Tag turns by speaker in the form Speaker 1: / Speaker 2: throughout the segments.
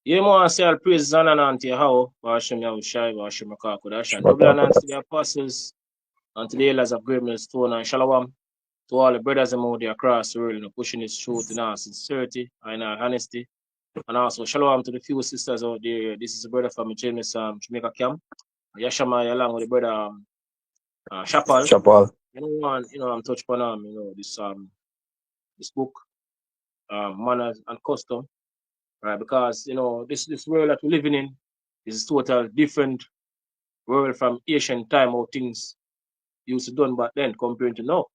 Speaker 1: Yeah, man, I say all praises and honor unto Yahweh, Hashem Yahushai, Hashem Makakodash, and double honor to the apostles, and to the elders of Great Millstone, and Shalom to all the brothers and out there across the world, pushing this truth in our sincerity and our honesty. And also, Shalom to the few sisters out there. This is a brother from James, Jamaica Camp. Yashama, along with the brother Shapal.
Speaker 2: Chapal.
Speaker 1: I'm touch upon this book, Manners and Custom, right? Because this world that we're living in is total different world from ancient time, how things used to done back then compared to now,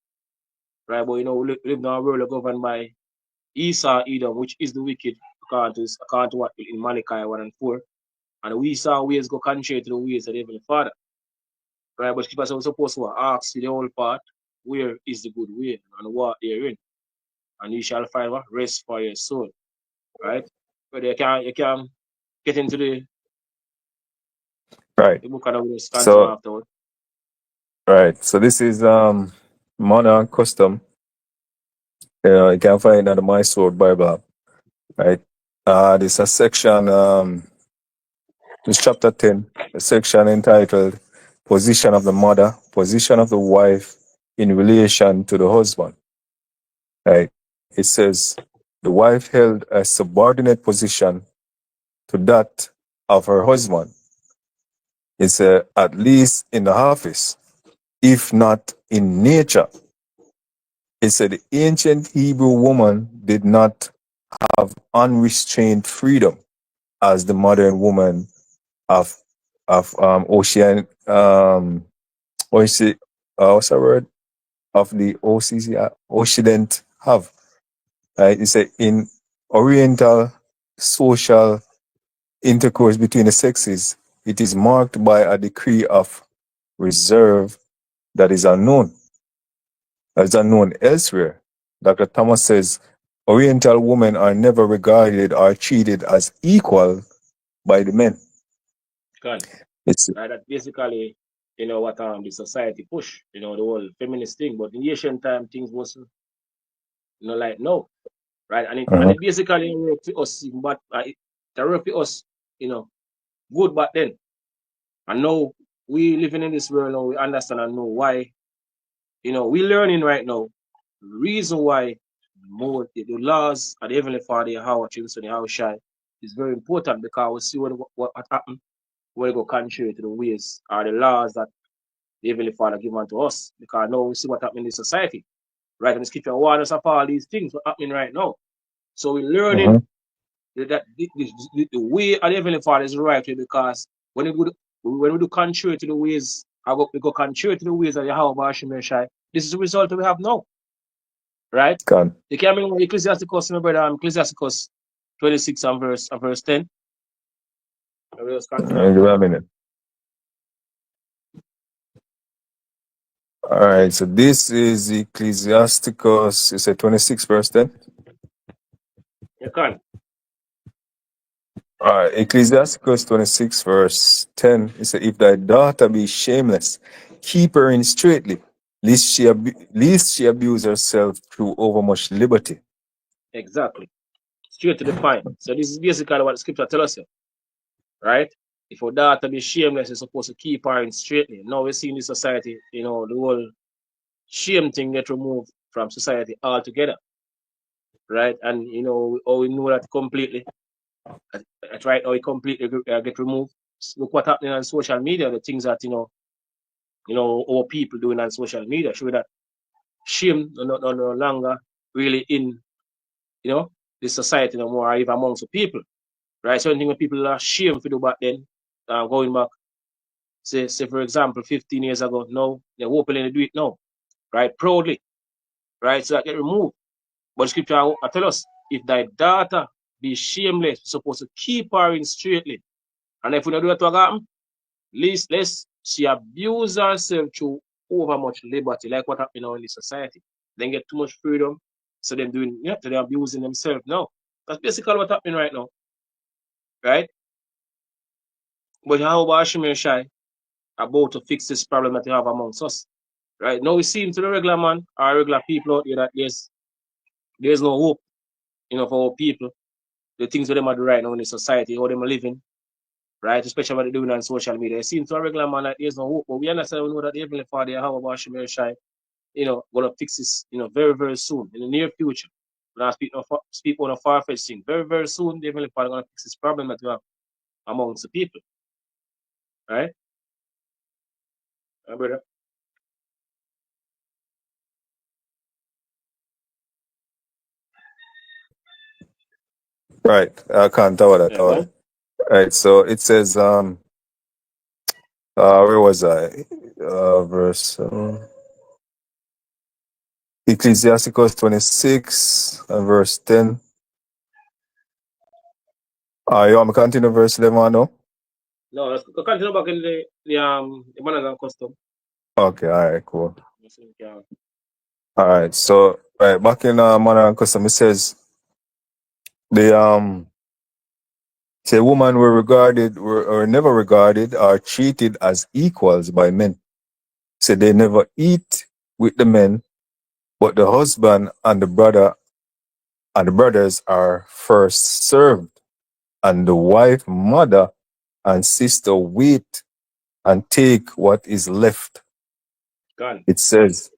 Speaker 1: right? But we live in a world governed by Esau, Edom, which is the wicked, according to what in Malachi 1 and 4. And we saw ways go contrary to the ways of the Heavenly Father, right? But keep us supposed to ask the whole part, where is the good way and what therein, and you shall find what rest for your soul, right? But you can get into the
Speaker 2: Right.
Speaker 1: book and we'll continue
Speaker 2: So
Speaker 1: afterward.
Speaker 2: right. So this is modern custom. You can find it on the My Sword Bible app. Right. This is a section this chapter 10, a section entitled Position of the Mother, Position of the Wife in Relation to the Husband. Right. It says the wife held a subordinate position to that of her husband. It's at least in the office, if not in nature. It said the ancient Hebrew woman did not have unrestrained freedom as the modern woman of ocean what's the word of the Occident have. Right? It said in Oriental social intercourse between the sexes, it is marked by a degree of reserve that is unknown. As unknown elsewhere. Dr. Thomas says Oriental women are never regarded or treated as equal by the men.
Speaker 1: Can.
Speaker 2: It's
Speaker 1: Right? That basically, what the society push, the whole feminist thing. But in the ancient time, things wasn't, like no, right? And it basically worked for us, but it worked for us, good back then. And now we living in this world now, we understand and know why, we learning right now. The reason why more the laws of the Heavenly Father, how children, how shy is very important because we see what happened when we go contrary to the ways or the laws that the Heavenly Father give unto us. Because now we see what happening in society. Right? And the scripture warns us of all these things what happening right now. So we're learning that the way of the Heavenly Father is right way because when we do contrary to the ways, we go contrary to the ways of Yahweh Hashem Shai, this is the result that we have now. Right?
Speaker 2: gone.
Speaker 1: You can remember Ecclesiasticus, my brother, Ecclesiasticus 26 and verse 10. Give me
Speaker 2: a minute. All right, so this is Ecclesiasticus, you said 26 verse 10?
Speaker 1: You can.
Speaker 2: All right, Ecclesiasticus 26 verse 10, it said, if thy daughter be shameless, keep her in straitly, lest she abuse herself through overmuch liberty.
Speaker 1: Exactly. Straight to the point. So this is basically what the scripture tells us here. Right? If your daughter be shameless, you're supposed to keep her in straightly. Now we see in this society, the whole shame thing get removed from society altogether. Right? And we know that completely. That right now it completely get removed. Look what happening on social media, the things that our people doing on social media show that shame no longer really in the society no more, or even amongst the people. Right? So anything when people are ashamed to do back then, going back, say for example, 15 years ago, now they're openly do it now, right? Proudly, right? So that get removed. But scripture I tell us, if thy daughter be shameless, you're supposed to keep her in straightly. And if we don't do that, what happen? Least less she abuse herself through over much liberty, like what happened now in the society. Then get too much freedom, so so they're abusing themselves now. That's basically what happening right now, right? But how about Shimon Shai about to fix this problem that you have amongst us? Right now, we seem to the regular man or regular people out there that there's no hope. you know, for our people, the things that them are doing right now in the society, how them are living, right? Especially what they're doing on social media. It seems to a regular man like there's no hope, but we understand, we know that the Heavenly Father, how about Shemir Shai, you know, gonna fix this, you know, very, very soon, in the near future. When I speak on a far-fetched thing, very, very soon, the Heavenly Father gonna fix this problem that we have amongst the people, right? Brother?
Speaker 2: Right. I can't tell that.
Speaker 1: Yeah, go on.
Speaker 2: Right. So it says, where was I? Verse Ecclesiasticus 26 and verse 10. You want me to continue verse 11 now?
Speaker 1: No, let's continue back in the manners and custom.
Speaker 2: Okay. All right. Cool.
Speaker 1: Yeah.
Speaker 2: All right. So, right. Back in Manor and Custom, it says, the, say women were regarded, or never regarded, or treated as equals by men. So they never eat with the men, but the husband and the brother and the brothers are first served, and the wife, mother, and sister wait and take what is left.
Speaker 1: Gone.
Speaker 2: It says,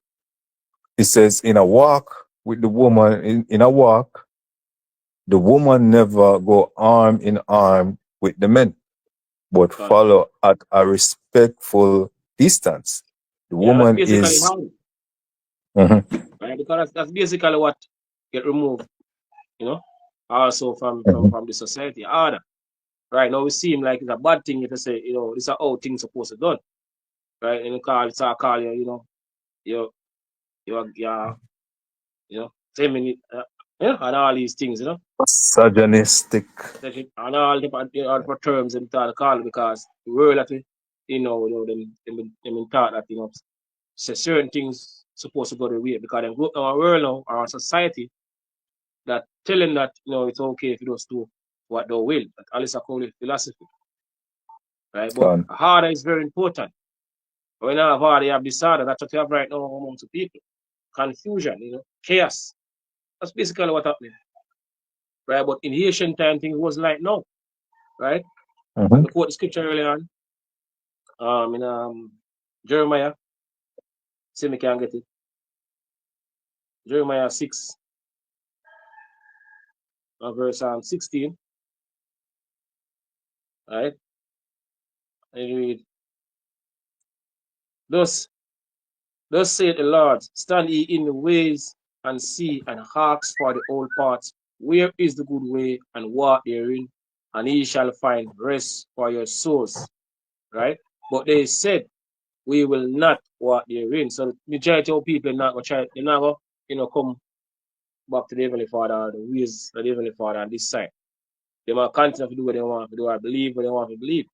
Speaker 2: in a walk with the woman, in a walk, the woman never go arm in arm with the men, but
Speaker 1: Gone.
Speaker 2: follow at a respectful distance. The
Speaker 1: Yeah, that's
Speaker 2: woman
Speaker 1: basically
Speaker 2: is,
Speaker 1: how,
Speaker 2: Mhm,
Speaker 1: right? Because that's basically what get removed, you know, also
Speaker 2: mhm.
Speaker 1: from the society. Order. Right now, it seems like it's a bad thing if you say, you know, this is how things supposed to done, right? And it's a call you, you know, you're you know, feminine, yeah, and all these things, you know,
Speaker 2: Misogynistic.
Speaker 1: and all the terms and try to call it because the world that we, them been taught that, you know, say certain things supposed to go the way because they go our world now, our society that telling that, you know, it's okay if you don't do what they will. That Alice call it philosophy, right? But
Speaker 2: Gone.
Speaker 1: harder is very important. When you have harder, you have disorder. That's what you have right now amongst the people. Confusion, you know, chaos. That's basically what happening, right? But in Haitian time, things was like no, right? Let
Speaker 2: Mhm.
Speaker 1: me quote the scripture earlier on, in Jeremiah. See me can get it. Jeremiah 6, verse 16, right? And you read, thus Thus saith the Lord, stand ye in the ways and see and ask for the old paths, where is the good way, and walk therein, and ye shall find rest for your souls. Right? But they said, we will not walk therein. So the majority of people are not gonna try, they're not gonna, you know, come back to the Heavenly Father, the ways of the Heavenly Father on this side. They might continue to do what they want to do, or believe what they want to believe.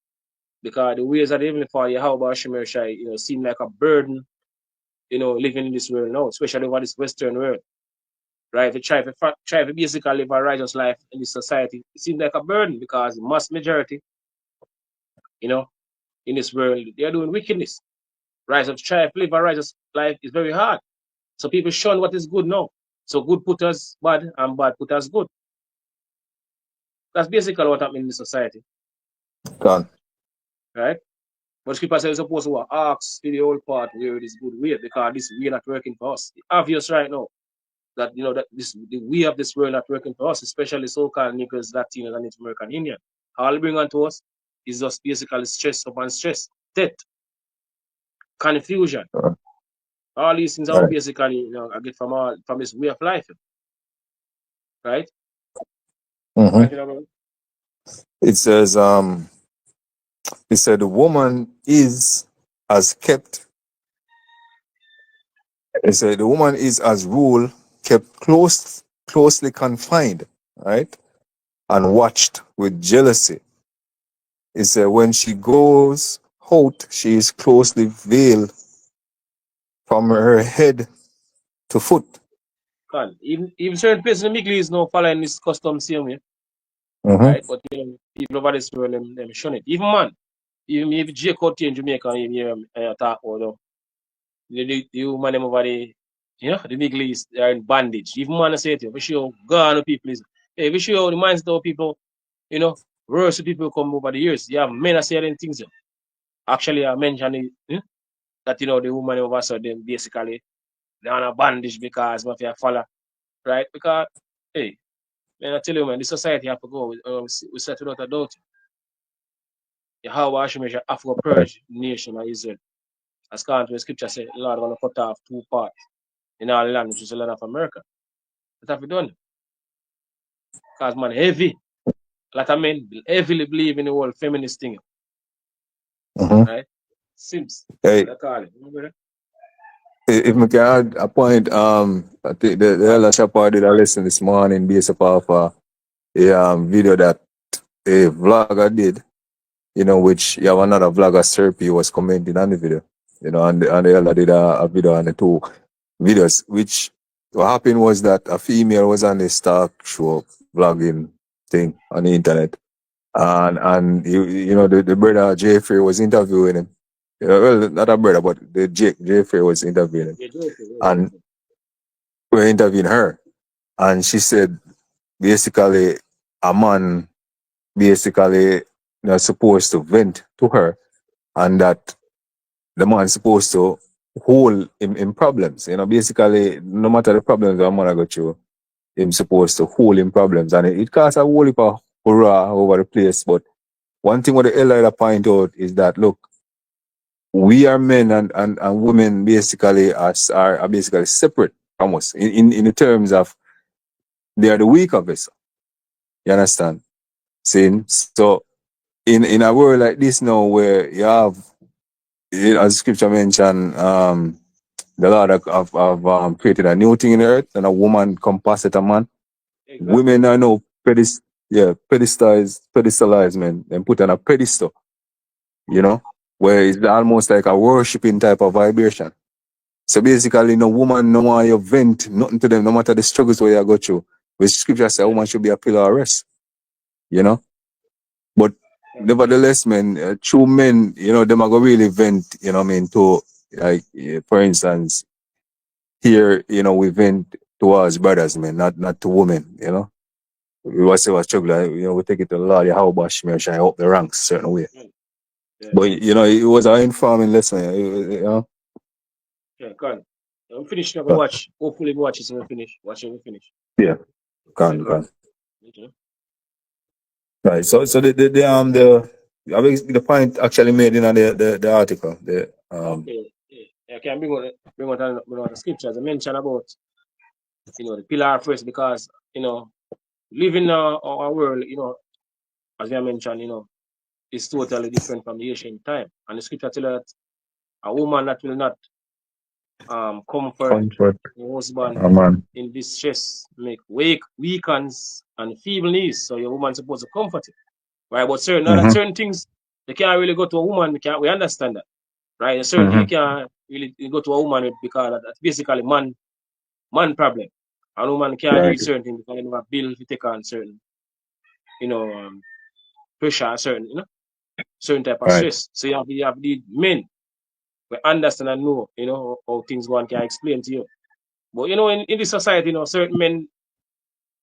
Speaker 1: Because the ways of the Heavenly Father, how about Shemer Shai, you know, seem like a burden, you know, living in this world now, especially over this Western world, right? To try to basically live a righteous life in this society, it seems like a burden because the mass majority, you know, in this world, they are doing wickedness. Right? So to try to live a righteous life is very hard. So people shun what is good now. So good put us bad and bad put us good. That's basically what happened in the society,
Speaker 2: Gone.
Speaker 1: right? But scripture says supposed to ask to the old part where it is good way because this way not working for us. It's obvious right now that you know that this the we of this world not working for us, especially so-called niggers, Latinos, and Native American Indian. All they bring on to us is just basically stress upon stress, death, confusion.
Speaker 2: Uh,
Speaker 1: All these things are
Speaker 2: Right.
Speaker 1: basically, you know, I get from this way of life, right?
Speaker 2: Mhm.
Speaker 1: Continue, brother.
Speaker 2: It says, it said, the woman is as kept, it said, the woman is as rule kept closely confined, right? And watched with jealousy. It said, when she goes out, she is closely veiled from her head to foot.
Speaker 1: Even certain places in the Middle East now following this custom same way,
Speaker 2: Mhm.
Speaker 1: right? But you know, people over this world them shun it. Even man, even maybe Jake out here in Jamaica, you hear him talk about the woman them over the, you know, the Middle East, they are in bondage. Even man say it, for sure, God people is Hey, we show you how the mindset of people, you know, worse people come over the years. You have men are saying things. Actually, I mentioned it, that, the woman over so them basically they're on a bandage because of your follow, right? Because, hey, man, I tell you, man, the society have to go. We set without a doubt. Yahweh Hashem have to
Speaker 2: Right.
Speaker 1: purge the nation of Israel. As current the scripture said, the Lord gonna cut off two parts in our land, which is the land of America. That have we done. Because man heavy. A lot of men heavily believe in the whole feminist thing,
Speaker 2: Mm-hmm.
Speaker 1: right? Sims.
Speaker 2: Hey,
Speaker 1: What I call it. Remember that?
Speaker 2: if I can add a point, I think the
Speaker 1: God,
Speaker 2: elder Shapard did a lesson this morning based upon a video that a vlogger did, which you have another vlogger, Serpi, was commenting on the video, and the elder did a video on the two videos, which what happened was that a female was on this talk show vlogging thing on the internet, and the brother Jeffrey was interviewing him. Well, not a brother, but the Jeffrey was interviewing him,
Speaker 1: yeah, joking, yeah,
Speaker 2: and
Speaker 1: joking.
Speaker 2: we're interviewing her, and she said basically a man basically supposed to vent to her, and that the man supposed to hold him in problems. Basically, no matter the problems that man go through, him supposed to hold him problems, and it caused a whole heap of hurrah over the place. But one thing what the elder point out is that look, we are men and women basically are basically separate from us in the terms of they are the weak of us. You understand? Saying so in a world like this now where you have, as scripture mentioned, the Lord have created a new thing in the earth, and a woman composite a man.
Speaker 1: Exactly.
Speaker 2: Women are now pedestalized men, and put on a pedestal, where it's almost like a worshipping type of vibration. So basically, no woman, no one you vent nothing to them, no matter the struggles where you go through. Which scripture says a
Speaker 1: Yeah.
Speaker 2: woman should be a pillar of rest, you know. But
Speaker 1: Yeah.
Speaker 2: nevertheless, man, true men, them are going to really vent, what I mean, to, like, for instance, here, we vent towards brothers, man, not to women, We was say was struggle, we take it to the Lord, how about me, I up the ranks certain way.
Speaker 1: Yeah. Yeah.
Speaker 2: But, it was an informing lesson,
Speaker 1: Yeah. Can. I'm finished. I'm
Speaker 2: Uh,
Speaker 1: watch. Hopefully, we watch it when we finish. Watch it when we finish.
Speaker 2: yeah,
Speaker 1: Yeah, can.
Speaker 2: can.
Speaker 1: Okay.
Speaker 2: Right. So the point actually made in the article.
Speaker 1: Okay. Yeah. I can bring out the scriptures. I mentioned about the pillar first because living our world, as I mentioned, is totally different from the ancient time. And the scripture tells us that a woman that will not comfort
Speaker 2: comfort
Speaker 1: the husband
Speaker 2: a man.
Speaker 1: in distress make weakens and feeble knees. So your woman supposed to comfort it. Right? But
Speaker 2: Mm-hmm.
Speaker 1: certain things they can't really go to a woman, we understand that. Right? There's certain things you
Speaker 2: Mm-hmm.
Speaker 1: can't really go to a woman with because that's basically man problem. A woman can't do
Speaker 2: Right.
Speaker 1: it certain things because they never bill to take on certain, you know, pressure, certain type of
Speaker 2: Right.
Speaker 1: stress. So you have the men we understand and know, how things one can explain to you. But in this society, certain men,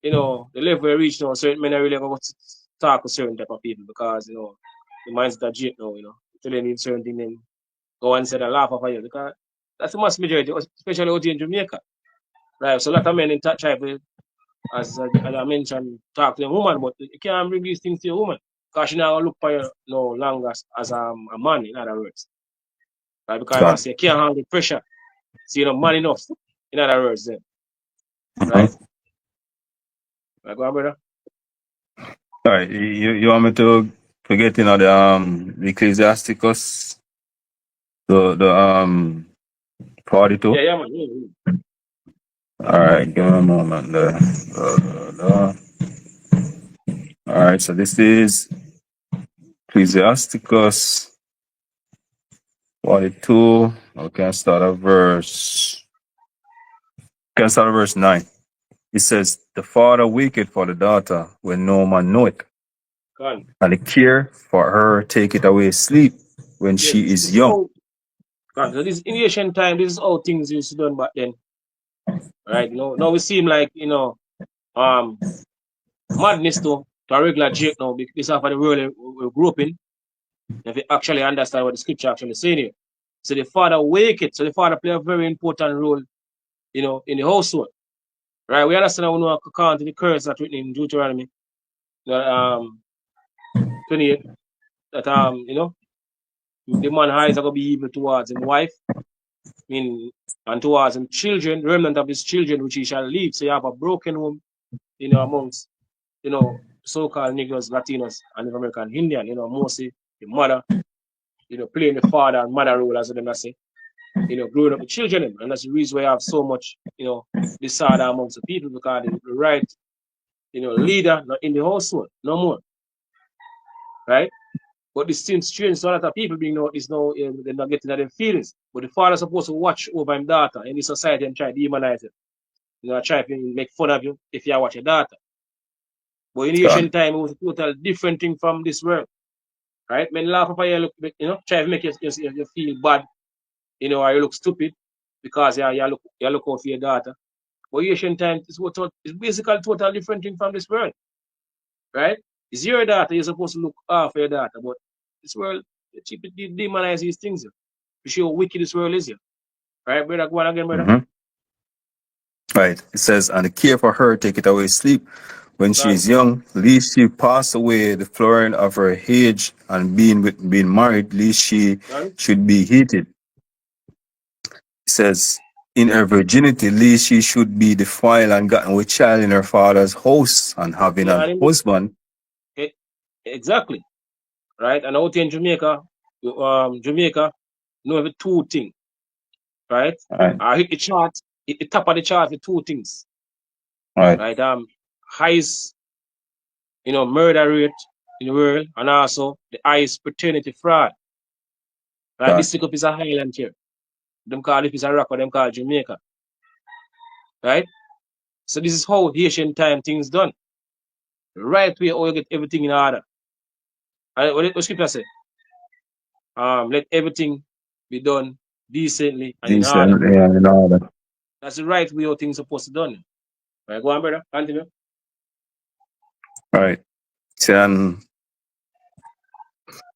Speaker 1: the level we reach now, certain men are really going to talk to certain type of people because, the minds that jit now, telling him certain things and go and say and laugh off of you because that's the mass majority, especially out here in Jamaica. Right. So a lot of men in that tribe, as I mentioned, talk to a woman, but you can't bring these things to a woman. Because she now look for you no longer as a man, in other words. Right? Because I
Speaker 2: Gone.
Speaker 1: say you can't handle the pressure. So you're not man enough, in other words, then.
Speaker 2: Mm-hmm.
Speaker 1: Right? Right, go on, brother.
Speaker 2: All right. You want me to forget the Ecclesiasticus the 42?
Speaker 1: Yeah, yeah, man. Yeah, yeah.
Speaker 2: All right. Give me a moment. All right. So this is Ecclesiasticus 42. Okay. Can start at verse 9. It says, "The father waketh for the daughter when no man knoweth,
Speaker 1: Con.
Speaker 2: and the care for her taketh away sleep when
Speaker 1: Yeah,
Speaker 2: she
Speaker 1: this
Speaker 2: is
Speaker 1: is
Speaker 2: young."
Speaker 1: how, con. So this in ancient time, this is how things used to done back then. Right? Now we seem like, um, madness to a regular Jake now, because this half of the world we grew up in, if you actually understand what the scripture actually saying here. So the father wake it. So the father play a very important role, in the household. Right? We understand when we count the curse that written in Deuteronomy, that 28, that the man eyes are gonna be evil towards his wife, and towards his children, remnant of his children which he shall leave. So you have a broken home, amongst, so-called Negroes, Latinos, and Native American Indian, mostly the mother, playing the father and mother role, as them say, growing up with children. And that's the reason why I have so much, disorder amongst the people, because the right, leader not in the household, no more, right? But this seems strange. So a lot of people being know is now they're not getting their feelings. But the father's supposed to watch over his daughter in the society and try to demonize it. Try to make fun of you if you watch your daughter. But in the
Speaker 2: Gone.
Speaker 1: ancient time, it was a total different thing from this world, right? When laugh up you look, try to make you feel bad, or you look stupid because you look out for your daughter. But ancient time, it's basically a total different thing from this world, right? It's your daughter, you're supposed to look after your daughter, but this world, they demonize these things. To show how wicked this world is. Right, brother? Go on again, brother.
Speaker 2: Mm-hmm. Right. It says, and the care for her take it away sleep. When she
Speaker 1: Gone.
Speaker 2: is young, lest she pass away the flooring of her age, and being married, lest she
Speaker 1: Gone.
Speaker 2: should be hated. It says, in her virginity, lest she should be defiled and gotten with child in her father's house, and having
Speaker 1: Yeah,
Speaker 2: an
Speaker 1: and
Speaker 2: husband.
Speaker 1: eh, exactly. Right. And out here in Jamaica, every two things, right?
Speaker 2: Right.
Speaker 1: I hit the chart, hit the top of the chart with two things.
Speaker 2: Right.
Speaker 1: Right. Highest, murder rate in the world, and also the highest paternity fraud. Right.
Speaker 2: Gone.
Speaker 1: This stick up is a highland here. Them call it is a rock, or them call Jamaica. Right? So this is how Haitian time things done. Right way how you get everything in order. And what scripture say? Let everything be done decently and in order.
Speaker 2: Decent and all that.
Speaker 1: That's the right way how things are supposed to be done. Right, go on, brother. Continue.
Speaker 2: Right. And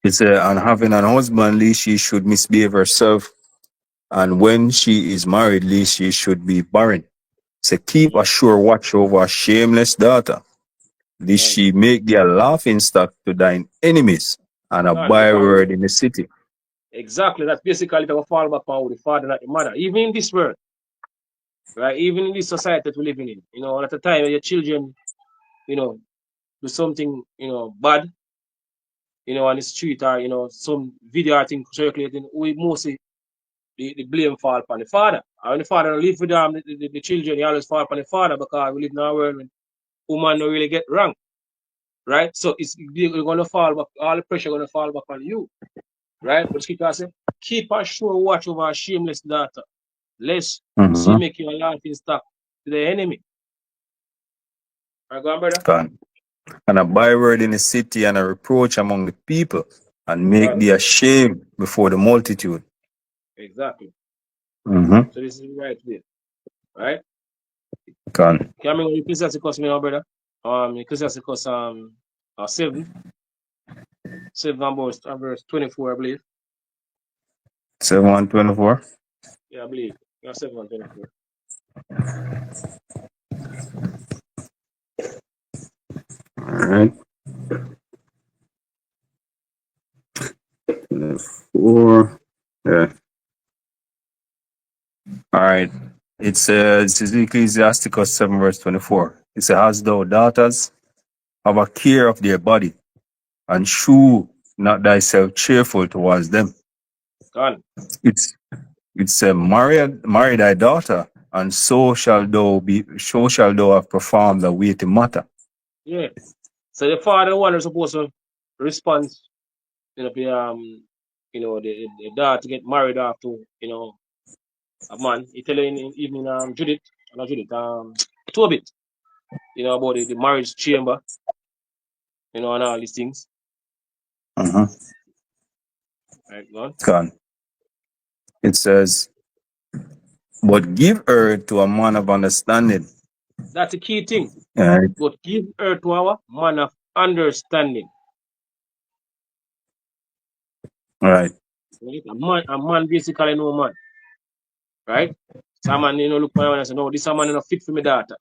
Speaker 2: it's and having an husband, lest she should misbehave herself, and when she is married, lest she should be barren. So keep a
Speaker 1: Mm-hmm.
Speaker 2: sure watch over a shameless daughter, lest
Speaker 1: Done.
Speaker 2: she make thee a laughing stock to thine enemies, and a
Speaker 1: Done.
Speaker 2: byword in the city.
Speaker 1: Exactly. That's basically the fall back on with the father, not the mother. Even in this world, right? Even in this society that we're living in, at the time your children, you know, do something, bad, on the street, or some video I think circulating, we mostly the blame fall upon the father. And when the father don't live with them, the children, they always fall upon the father, because we live in a world when woman don't really get wrong, right? So you're gonna fall back, all the pressure gonna fall back on you, right? But scripture says, keep a sure watch over a shameless daughter, lest she
Speaker 2: Mm-hmm.
Speaker 1: make you a laughing stock to the enemy. Right, go on, brother.
Speaker 2: And a byword in the city, and a reproach among the people, and
Speaker 1: Go
Speaker 2: make
Speaker 1: on.
Speaker 2: thee ashamed before the multitude.
Speaker 1: Exactly.
Speaker 2: Mm-hmm.
Speaker 1: So this is the right way, right?
Speaker 2: Gone.
Speaker 1: Coming with Ecclesiasticus, me now, brother. Ecclesiasticus 7 verse 24, I believe.
Speaker 2: 7:24.
Speaker 1: Yeah, I believe. Yeah, 7 and 24.
Speaker 2: All right. 4. Yeah. All right. This is Ecclesiasticus 7 verse 24. It says, "Hast thou daughters, have a care of their body, and shew not thyself cheerful towards them."
Speaker 1: Gone.
Speaker 2: It's marry thy daughter, and so shall thou have performed the weighty matter.
Speaker 1: Yeah. So the father one is supposed to respond, the dad to get married after, a man. He tell her in evening, Judith, not Judith, Tobit, about the marriage chamber, and all these things.
Speaker 2: Uh-huh.
Speaker 1: Right, gone.
Speaker 2: Gone. It says, "But give her to a man of understanding."
Speaker 1: That's the key thing.
Speaker 2: All right.
Speaker 1: But give her to our man of understanding.
Speaker 2: All right.
Speaker 1: Right? A man basically no man. Right? So man, look for man and say, no, this a man not fit for my daughter.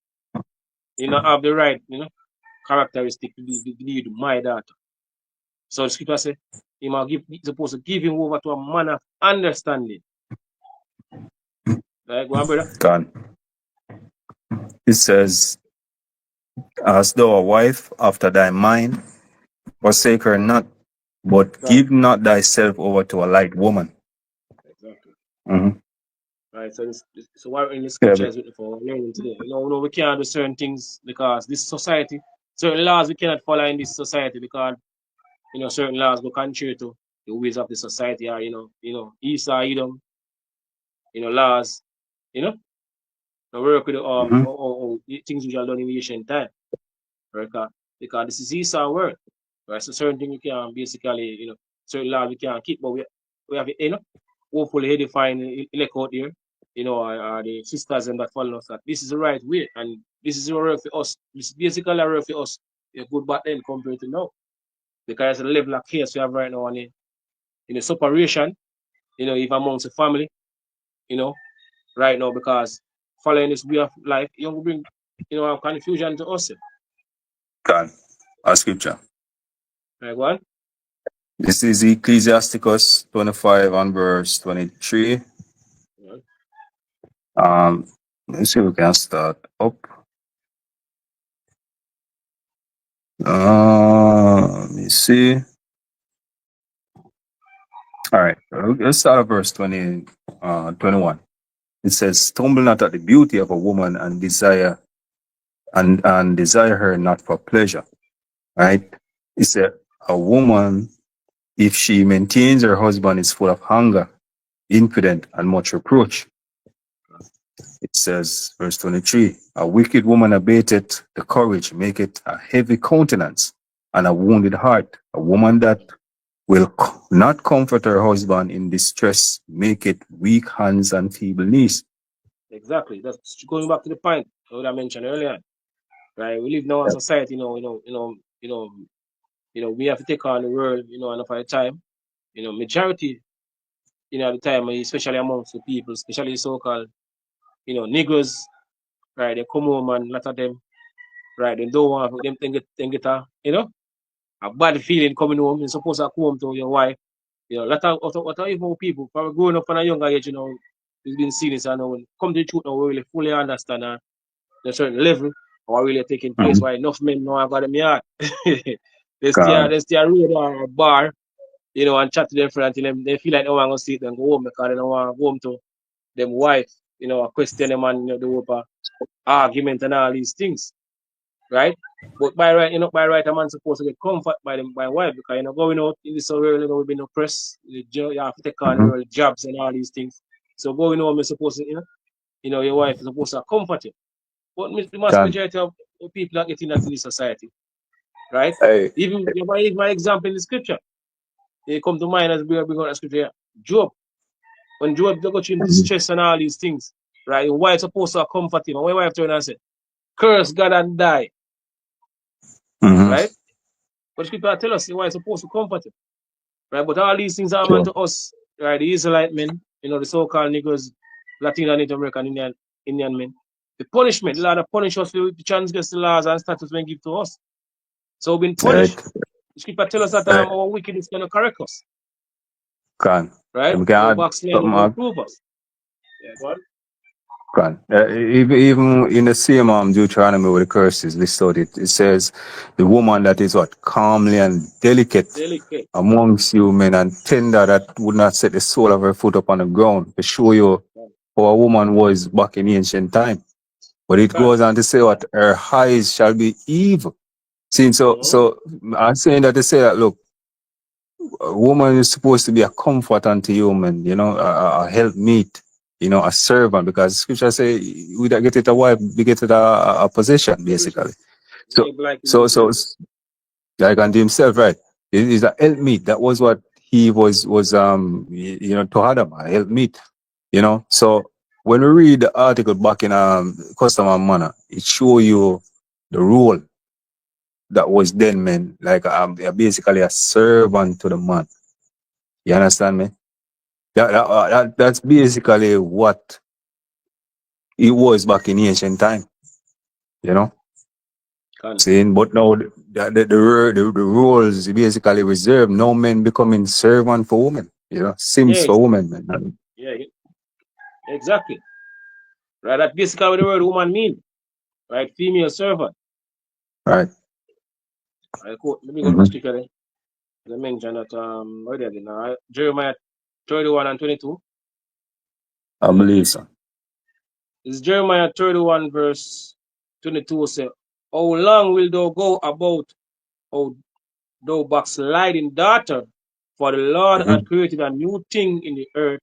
Speaker 1: You know, have the right, characteristic to lead my daughter. So the scripture say, he might supposed to give him over to a man of understanding. Right, go on, brother.
Speaker 2: God. It says, as thou a wife after thy mind, forsake her not, but
Speaker 1: God.
Speaker 2: give not thyself over to a light woman.
Speaker 1: Exactly.
Speaker 2: Mm-hmm.
Speaker 1: Right. So so what in the
Speaker 2: Yeah,
Speaker 1: scripture is written for learning today. We can't do certain things because this society, certain laws we cannot follow in this society because certain laws go contrary to the ways of the society or Esau, Edom, laws, you know, the work with
Speaker 2: mm-hmm.
Speaker 1: the things which are done in the ancient time. Right? Because this is Esau world. Right. So certain things we can basically, certain laws we can't keep, but we have hopefully edifying elect out there, are the sisters and that follow us that this is the right way and this is the work for us. This is basically a work for us. A good back then compared to now. Because the level of chaos we have right now in the separation, even amongst the family, you know, right now because following this way of life, will bring, confusion to us.
Speaker 2: God. A scripture.
Speaker 1: Right, one?
Speaker 2: This is Ecclesiasticus 25 and verse 23.
Speaker 1: One.
Speaker 2: Let's see if we can start up. Let me see. All right. Let's start at verse 21. It says, stumble not at the beauty of a woman and desire and desire her not for pleasure. Right? It said, a woman, if she maintains her husband, is full of hunger, impudent, and much reproach. It says, verse 23, a wicked woman abateth the courage, maketh a heavy countenance, and a wounded heart. A woman that will not comfort her husband in distress, maketh weak hands and feeble knees.
Speaker 1: Exactly. That's going back to the point what I mentioned earlier. Right? We live now in
Speaker 2: Yep.
Speaker 1: society, we have to take on the world, enough of the time. Majority, at the time, especially amongst the people, especially the so-called, Negroes, right? They come home and a lot of them, right? They don't want them to get a bad feeling coming home. You're supposed to come home to your wife. A lot of even people, probably growing up from a younger age, we've been seeing this, and when it come to the truth now, we really fully understand at a certain level what really taking place.
Speaker 2: Mhm.
Speaker 1: Why enough men know I got them yard.
Speaker 2: God.
Speaker 1: They stay a road or a bar, and chat to them friends until they feel like they want to see them go home because they don't want to go home to them wife, question them and the whole argument and all these things, right? But by right, a man supposed to get comfort by them by wife because going out in this world, we've been oppressed. You have to take on the
Speaker 2: Mhm.
Speaker 1: world jobs and all these things. So going home is supposed to, your wife is supposed to comfort you. But the mass
Speaker 2: God.
Speaker 1: majority of people are getting that in this society, right?
Speaker 2: Hey.
Speaker 1: Even my example in the scripture, they come to mind as we are going to scripture here. Job, when Job got through
Speaker 2: Mhm.
Speaker 1: distress and all these things, right? Your wife supposed to comfort him. And my wife turned and said, curse God and die,
Speaker 2: Mhm.
Speaker 1: right? But scripture tell us your wife supposed to comfort him, right? But all these things are meant
Speaker 2: Sure.
Speaker 1: to us, right? The Israelite men, the so-called Negroes, Latin and Native American Indian men. The punishment, the Lord punish us for transgress the laws and statutes when give to us. So we've been punished.
Speaker 2: Right.
Speaker 1: The scripture tell us that
Speaker 2: Right.
Speaker 1: our wickedness gonna correct us,
Speaker 2: God.
Speaker 1: right?
Speaker 2: And we can
Speaker 1: Our
Speaker 2: add
Speaker 1: backsliding
Speaker 2: something
Speaker 1: will
Speaker 2: more.
Speaker 1: improve us. Yeah, go on.
Speaker 2: God. Even in the same Deuteronomy with the curses listed, it says, the woman that is what? Calmly and delicate
Speaker 1: Delicate.
Speaker 2: amongst you men and tender that would not set the sole of her foot upon the ground to show you
Speaker 1: God.
Speaker 2: how a woman was back in ancient time. But it
Speaker 1: God.
Speaker 2: goes on to say what her eyes shall be evil. See,
Speaker 1: Mm-hmm.
Speaker 2: so I'm saying that to say that look, a woman is supposed to be a comfort unto human, a helpmeet, a servant, because scripture say we that get it a wife, we get it a possession,
Speaker 1: Position.
Speaker 2: basically. So
Speaker 1: Maybe like
Speaker 2: so so
Speaker 1: himself.
Speaker 2: s- like unto himself, right? It is a helpmeet. That was what he was to Adam, a helpmeet, So when we read the article back in custom and manner, it show you the role that was then meant, like basically a servant to the man. You understand me? That's basically what it was back in ancient time. You know,
Speaker 1: Con.
Speaker 2: saying, but now the roles basically reserved. No men becoming servant for women. You know,
Speaker 1: Yeah,
Speaker 2: sims for women, man.
Speaker 1: yeah, exactly. Right, that's basically what the word woman mean. Right, female servant.
Speaker 2: Right.
Speaker 1: Right, cool. Let me go to the
Speaker 2: Mm-hmm.
Speaker 1: scripture there. Let me mention that where there now. Jeremiah 31 and 22.
Speaker 2: I believe so.
Speaker 1: It's Jeremiah 31 verse 22 say, how long will thou go about, O thou backsliding daughter? For the Lord
Speaker 2: Mm-hmm.
Speaker 1: hath created a new thing in the earth.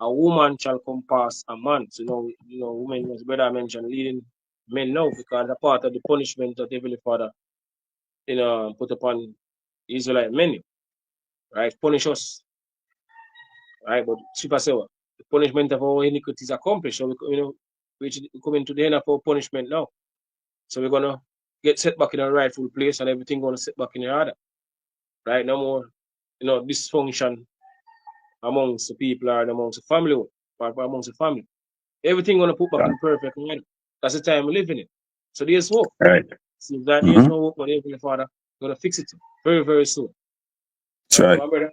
Speaker 1: A woman shall compass a man. So, women, as brother mentioned, leading men now because a part of the punishment that Heavenly Father, put upon Israelite men, right? Punish us, right? But Super say what? The punishment of our iniquities accomplished. So we coming to the end of our punishment now. So we're gonna get set back in a rightful place and everything gonna set back in the order. Right? No more, dysfunction amongst the people or amongst the family or amongst the family. Everything gonna put back
Speaker 2: Yeah.
Speaker 1: in perfect order. That's the time we live in it. So there's hope.
Speaker 2: Right.
Speaker 1: Seems that there's
Speaker 2: Mm-hmm.
Speaker 1: no hope, but Heavenly Father gonna fix it very, very soon.
Speaker 2: That's
Speaker 1: Right,
Speaker 2: right.
Speaker 1: my brother?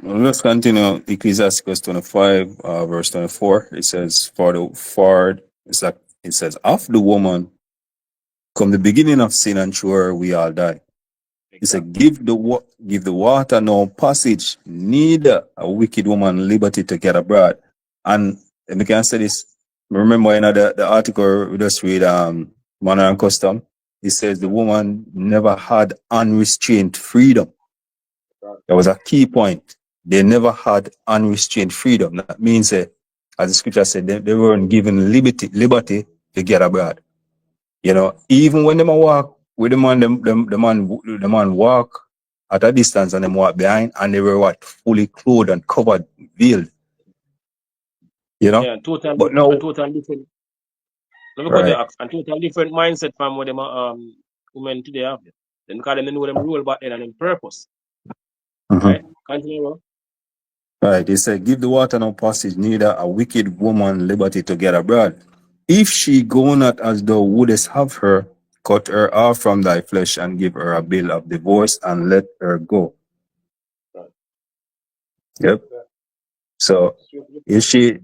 Speaker 2: Let's continue. Ecclesiasticus 25, verse 24. It says, it's like, it says, of the woman come the beginning of sin, and sure we all die. He said,
Speaker 1: Exactly.
Speaker 2: give the water no passage, neither a wicked woman liberty to get abroad. And we can say this. Remember, the article we just read, Manner and Custom. It says the
Speaker 1: Yeah.
Speaker 2: woman never had unrestrained freedom.
Speaker 1: Right.
Speaker 2: That was a key point. They never had unrestrained freedom. That means, as the scripture said, they weren't given liberty to get abroad. You know, even when them a walk with the man, the man walk at a distance and them walk behind, and they were what, fully clothed and covered, veiled. You know,
Speaker 1: Yeah, total
Speaker 2: but
Speaker 1: and
Speaker 2: no,
Speaker 1: total different. Let me cut the
Speaker 2: right.
Speaker 1: axe. And total different mindset from what them women today have. Then because them know them rule back then and them purpose.
Speaker 2: Mhm.
Speaker 1: Right? Continue, bro.
Speaker 2: Right. He said, give the water no passage, neither a wicked woman liberty to get abroad. If she go not as thou wouldest have her, cut her off from thy flesh and give her a bill of divorce and let her go.
Speaker 1: Right.
Speaker 2: Yep.
Speaker 1: Yeah.
Speaker 2: So
Speaker 1: Straight to the
Speaker 2: if
Speaker 1: point.
Speaker 2: she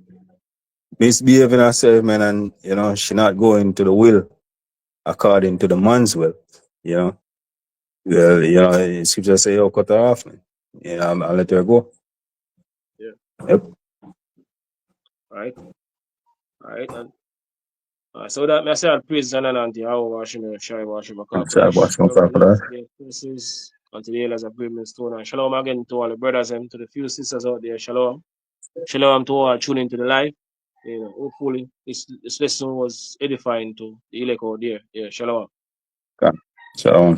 Speaker 2: misbehaving herself, man, and she not going to the will according to the man's will, you know. Well, scripture say, oh, cut her off, man. I'll let her go.
Speaker 1: Yeah.
Speaker 2: Yep.
Speaker 1: Right. Right. And so that I say I'll praise and honor unto Yahweh washing and shy washing
Speaker 2: Sorry,
Speaker 1: accomplish.
Speaker 2: boss, no
Speaker 1: Love
Speaker 2: problem
Speaker 1: and
Speaker 2: for
Speaker 1: live
Speaker 2: that.
Speaker 1: their curses unto the elders of Brimstone Stone. And shalom again to all the brothers and to the few sisters out there. Shalom. Shalom to all tuning into the live. Hopefully this lesson was edifying to the elect out there. Yeah, shalom.
Speaker 2: Okay. So,